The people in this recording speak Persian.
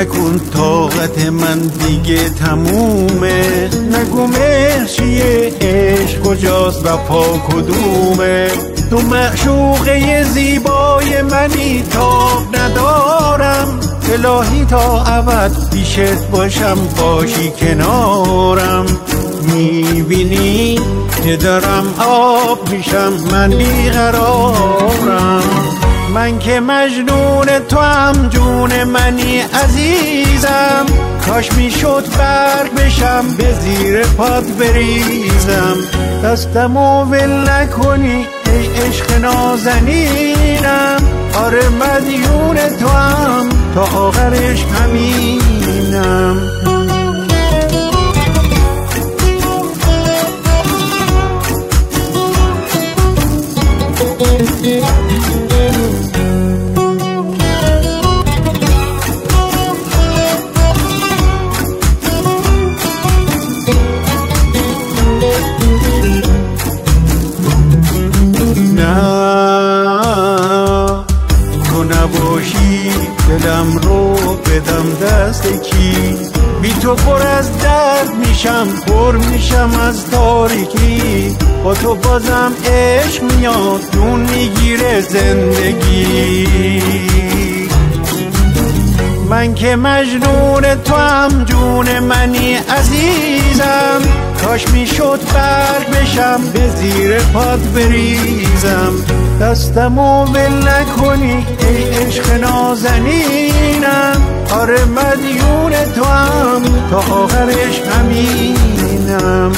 نکن طاقت من دیگه تمومه. نگو مهر چیه، عشق کجاست، وفا کدومه. تو معشوقه زیبای منی، تاب ندارم. الهی تا ابد پیشت باشم، باشی کنارم. میبینی که دارم آب میشم، من بیقرارم. من که مجنون تو هم، جون منی عزیزم. کاش میشد برگ بشم، به زیر پات بریزم. دستمو ول نکنی ای عشق نازنینم. آره مدیون تو هم، تا آخرش همینم. نباشی دلم رو بدم دست کی. بی تو پر از درد میشم، پر میشم از تاریکی. با تو بازم عشق میاد، جون میگیره زندگی. من که مجنون تو هم، جون منی عزیزم. کاش میشد برگ بشم، به زیر پات بریزم. دستمو ول نکنی ای عشق نازنینم. آره مدیون تو هم، تا آخرش همینم.